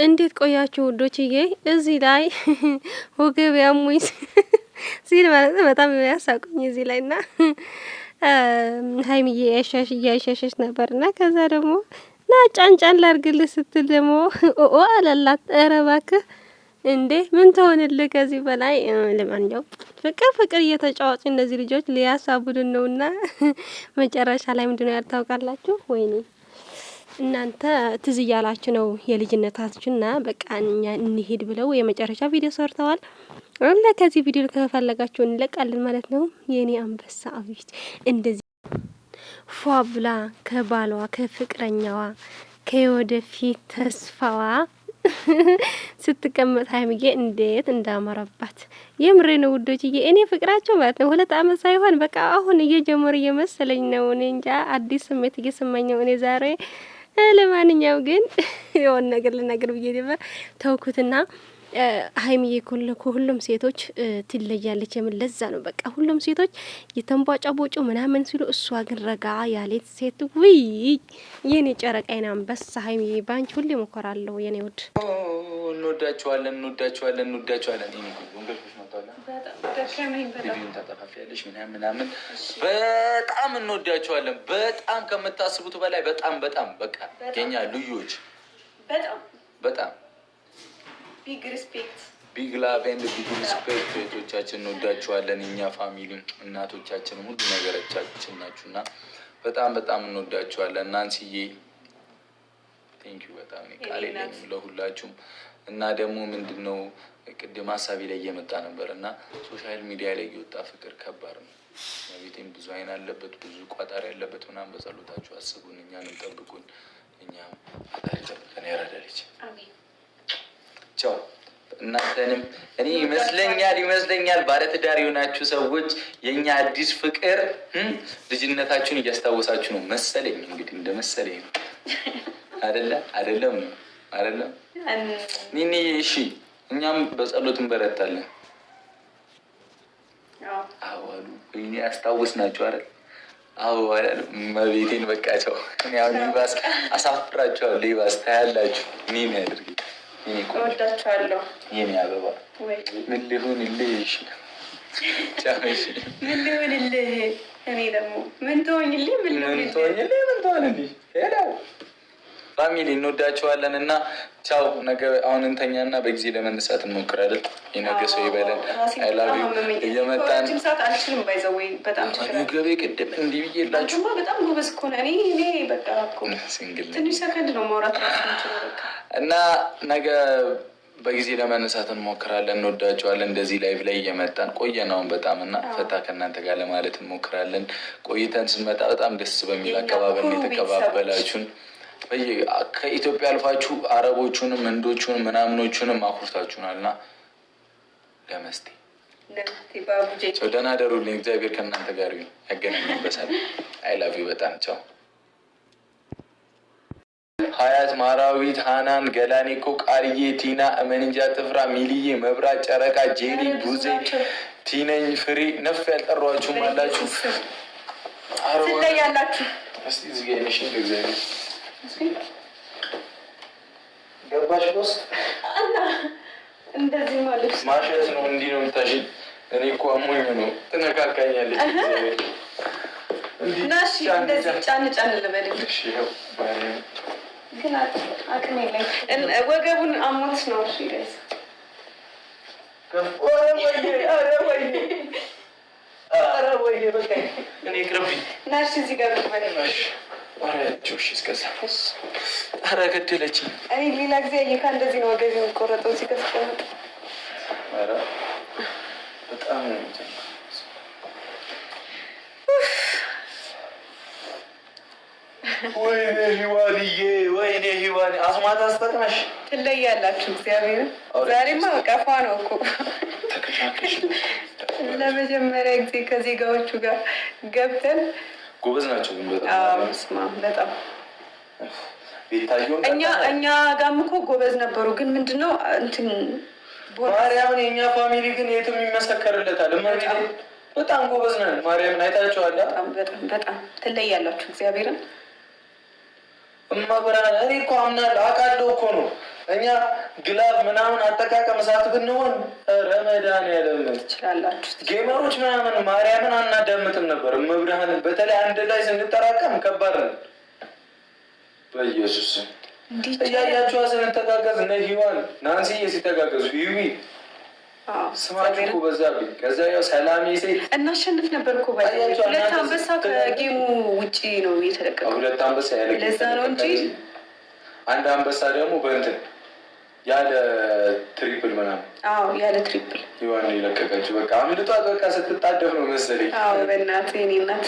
እንዴት ቆያችሁ ውዶችዬ? እዚህ ላይ ወገብ ያሙኝ ሲል ማለት ነው። በጣም ያሳቁኝ እዚህ ላይ እና ሀይሚዬ እያሻሸች ነበርና ከዛ ደግሞ ና ጫንጫን ላርግልህ ስትል ደግሞ ኦ አለላት። ኧረ እባክህ እንዴ ምን ትሆንልህ ከዚህ በላይ? ለማንኛውም ፍቅር እየተጫወቱ እነዚህ ልጆች ሊያሳቡድን ነውና መጨረሻ ላይ ምንድነው ያልታውቃላችሁ? ወይኔ እናንተ ትዝ እያላችሁ ነው የልጅነታችሁና በቃ እኛ እንሂድ ብለው የመጨረሻ ቪዲዮ ሰርተዋል። አሁን ከዚህ ቪዲዮ ከፈለጋችሁ እንለቃለን ማለት ነው። የኔ አንበሳ አብይት እንደዚህ ፏ ብላ ከባሏ ከፍቅረኛዋ ከወደፊት ተስፋዋ ስትቀመጥ ሀይሚዬ እንዴት እንዳመረባት የምሬ ነው ውዶችዬ። እኔ ፍቅራቸው ማለት ነው 2 አመት ሳይሆን በቃ አሁን እየጀመረ እየመሰለኝ ነው። እኔ እንጃ አዲስ ስሜት እየሰማኝ ነው እኔ ዛሬ። ለማንኛውም ግን የሆነ ነገር ልናገር ብዬ ነበር ተውኩትና ሀይሚዬ ከሁሉም ሴቶች ትለያለች። የምን ለዛ ነው በቃ ሁሉም ሴቶች የተንቧጫቦጩ ምናምን ሲሉ እሷ ግን ረጋ ያለች ሴት። ውይ የኔ ጨረቃዬን አንበሳ ሀይሚዬ ባንቺ ሁሌ እሞክራለሁ የኔ ውድ። እንወዳቸዋለን። ምናምን በጣም እንወዳቸዋለን። በጣም ከምታስቡት በላይ በጣም በቃ የኛ ልጆች በጣም ቢግ ላቭ ኤንድ ቢግ ሪስፔክት። ቤቶቻችን እንወዳቸዋለን። እኛ ፋሚሊ እናቶቻችን ሁሉ ነገሮቻችን ናችሁና በጣም እንወዳቸዋለን። እናንስዬ ቴንኪዩ በጣም ቃል የለኝም ለሁላችሁም። እና ደግሞ ምንድነው ቅድም ሀሳቢ ላይ እየመጣ ነበር እና ሶሻል ሚዲያ ላይ እየወጣ ፍቅር ከባድ ነው። ቤቴም ብዙ አይን አለበት ብዙ ቋጣሪ ያለበት ምናምን በጸሎታችሁ አስቡን፣ እኛንም ጠብቁን። እኛም ፈጣሪ ጠብቀን ያረዳልች። አሜን። ቻው። እናንተንም እኔ ይመስለኛል ባለትዳር የሆናችሁ ሰዎች የኛ አዲስ ፍቅር ልጅነታችሁን እያስታወሳችሁ ነው መሰለኝ። እንግዲህ እንደ መሰለኝ ነው አይደለም ኒኒ። እሺ እኛም በጸሎት እንበረታለን። አዎ አሉ እኔ አስታውስናችሁ አይደል? አዎ አይደል? መቤቴን በቃቸው። እኔ አሁን ሊባስ አሳፍራችኋለሁ። ሊባስ ታያላችሁ። ኒኒ አድርጊ። ኒኒ ቆንጆ የኔ አበባ ምን ሊሆንልህ? እሺ ቻውሽ ምን ሊሆንልህ? እኔ ደግሞ ምን ትሆኝልኝ? ምን ትሆኝልኝ? ሄዳ ፋሚሊ እንወዳቸዋለን እና ቻው። ነገ አሁን እንተኛና በጊዜ ለመነሳት እንሞክራለን። የነገ ሰው ይበለን። አይ ላቭ ዩ። እየመጣን ገቤ ቅድም እንዲህ ብዬላችሁ በጣም ጎበዝ እኮ ነው። እኔ በቃ ትንሽ ሰከንድ ነው ማውራት እና ነገ በጊዜ ለመነሳት እንሞክራለን። እንወዳቸዋለን። እንደዚህ ላይቭ ላይ እየመጣን ቆየን አሁን በጣም እና ፈታ ከእናንተ ጋር ለማለት እንሞክራለን። ቆይተን ስንመጣ በጣም ደስ በሚል አቀባበል የተቀባበላችሁን ከኢትዮጵያ አልፋችሁ አረቦቹንም ህንዶቹንም ምናምኖቹንም አኩርታችሁናል እና ለመስቴ ደህና ደሩልኝ። እግዚአብሔር ከእናንተ ጋር ያገናኘን በሰላም። አይ ላቭ ዩ በጣም ቻው። ሀያት፣ ማራዊት፣ ሃናን፣ ገላኔኮ፣ ቃልዬ፣ ቲና፣ እመንጃ፣ ጥፍራ፣ ሚልዬ፣ መብራት፣ ጨረቃ፣ ጄሪ፣ ቡዜ፣ ቲነኝ፣ ፍሬ ነፍ ያልጠሯችሁም አላችሁ። ትለያላችሁ። እስቲ እዚህ ጋር ነሽ እግዚአብሔር ገባሽ ውስጥ እንደዚህ ማለት ማሸት ነው። እንዲህ ነው የምታሽኝ። እኔ እኮ አሞኝ ነው። ትነካካኛለች። ናሽ እንደዚህ ጫን ልበልልሽ። እሺ ነው ግን አቅሜ ላይ ወገቡን አሞት ነው። እሺ ጋይስ ኧረ ወይ በቃ እኔ ቅርብኝ። ናሽ እዚህ ጋር ልበልልሽ። ጆሽ እስከዛ ኧረ ገደለችኝ። እኔ ሌላ ጊዜ አየካ እንደዚህ ነው ወገብ የሚቆረጠው ሲከስቀምጥ። ኧረ በጣም ወይኔ ሂዋን አስማት አስጠቅመሽ ትለያላችሁ። እግዚአብሔር ዛሬማ በቃ ፏ ነው እኮ ተከሻከሽ። ለመጀመሪያ ጊዜ ከዜጋዎቹ ጋር ገብተን ጎበዝ ናቸው ግን በጣም በጣም ቤታዮ እኛ ጋርም እኮ ጎበዝ ነበሩ። ግን ምንድነው እንትን ማርያምን የኛ ፋሚሊ ግን የትም ይመሰከርለታል። በጣም ጎበዝ ነን። ማርያምን አይታችኋል። በጣም ትለያላችሁ። እግዚአብሔርን እማበራ እኔ እኮ አምናለሁ አውቃለሁ እኮ ነው። እኛ ግላብ ምናምን አጠቃቀም ሰዓት ብንሆን ረመዳን ያለም ትችላላችሁ። ጌመሮች ምናምን ማርያምን አናዳምጥም ነበር። መብርሃን በተለይ አንድ ላይ ስንጠራቀም ከባድ ነው። በኢየሱስ እያያችሁ ስንተጋገዝ እነ ሂዋን ናንሲዬ ሲተጋገዙ ሂዊ ስማችሁ እኮ በዛብኝ። ከዛ ያው ሰላሜ ሴት እናሸንፍ ነበር እኮ ሁለት አንበሳ ከጌሙ ውጪ ነው የተለቀቀው። ሁለት አንበሳ ያለ ለዛ ነው እንጂ አንድ አንበሳ ደግሞ በእንትን ያለ ትሪፕል ምናምን። አዎ ያለ ትሪፕል ሂዋን የለቀቀችው በቃ አምልጧት በቃ ስትጣደፍ ነው መሰለኝ። አዎ በእናትህ የእኔ እናት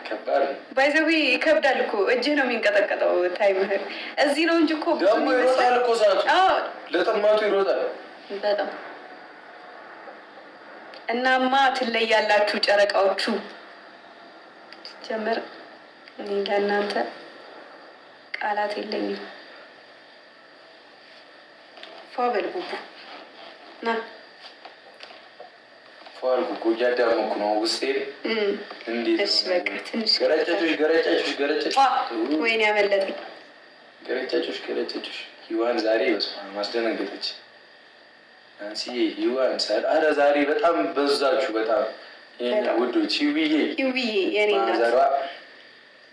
ከባድ ነው። ባይዘዊ ይከብዳል እኮ እጅህ ነው የሚንቀጠቀጠው። ታይምህ እዚህ ነው እንጂ እኮ ደግሞ ይሮጣል እኮ ሰዓቱ። አዎ ለጥማቱ ይሮጣል በጣም። እናማ ትለያላችሁ ጨረቃዎቹ። ጀመር እኔ ለእናንተ ቃላት የለኝም። ፏበል ቡቡ ና ፏልኩ እኮ እያዳመኩ ነው ውስጤ። እንዴት እሺ በቃ ትንሽ ገረጫጮች ወይኔ ያመለጠኝ ገረጫጮች ሂዋን ዛሬ ማስደነገጠች። ናንሲዬ ሂዋን ኧረ ዛሬ በጣም በዛችሁ በጣም የእኛ ውዶች። ሂውዬ የኔ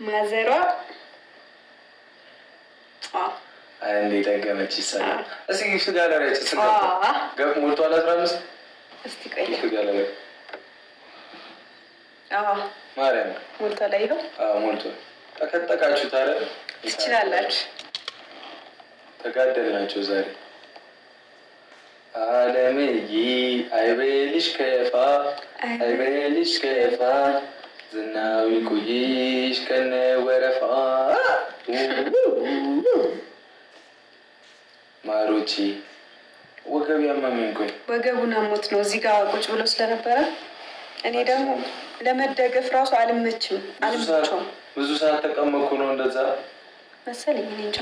ማዘሯ እንዴ ጠገመች ይሳላል። እስኪ ጊፍት ጋለሪያችን ስንገባ ገብ ሞልቷል 15 እስቲ ቆይ ጊፍት ጋለሪ ማርያም ሞልቷል። ይኸው ሞልቷል። ተከጠቃችሁት አይደል? ትችላላችሁ። ተጋደልናቸው ዛሬ። አለምዬ አይበልሽ ከፋ ዝናዊ ቆይሽ ከነ ወረፋ ማሮቼ ወገብ ያመመኝ። ቆይ ወገቡን አሞት ነው እዚህ ጋር ቁጭ ብሎ ስለነበረ እኔ ደግሞ ለመደገፍ ራሱ አልመችም። ብዙ ሰዓት ተቀመጥኩ ነው እንደዛ መሰለኝ። እኔ እንጃ።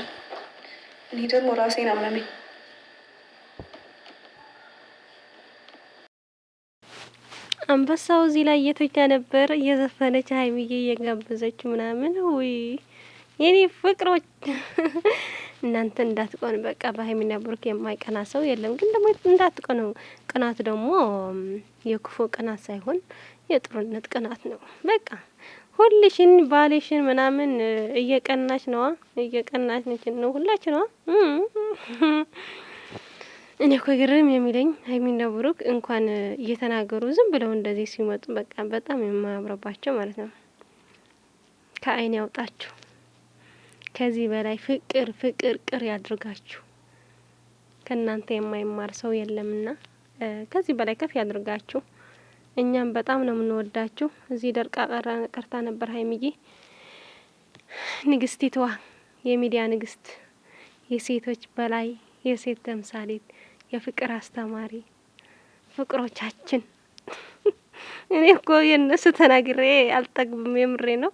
እኔ ደግሞ ራሴን አመመኝ። አንበሳው እዚህ ላይ እየተኛ ነበር እየዘፈነች ሀይሚዬ እየጋበዘች ምናምን። ውይ የኔ ፍቅሮች እናንተ እንዳትቆን በቃ በሀይሚና ብሩክ የማይቀና ሰው የለም። ግን ደግሞ እንዳትቆኑ። ቅናት ደግሞ የክፉ ቅናት ሳይሆን የጥሩነት ቅናት ነው። በቃ ሁልሽን ባሌሽን ምናምን እየቀናች ነዋ ነው ሁላችን ነዋ። እኔ እኮ ግርም የሚለኝ ሀይሚና ብሩክ እንኳን እየተናገሩ ዝም ብለው እንደዚህ ሲመጡ በቃ በጣም የማያምርባቸው ማለት ነው። ከአይን ያውጣችሁ። ከዚህ በላይ ፍቅር ያድርጋችሁ። ከእናንተ የማይማር ሰው የለምና ከዚህ በላይ ከፍ ያድርጋችሁ። እኛም በጣም ነው የምንወዳችሁ። እዚህ ደርቃ ቀርታ ነበር ሀይሚዬ ንግስቲቷ፣ የሚዲያ ንግስት፣ የሴቶች በላይ፣ የሴት ተምሳሌት፣ የፍቅር አስተማሪ ፍቅሮቻችን። እኔ እኮ የነሱ ተናግሬ አልጠግብም። የምሬ ነው።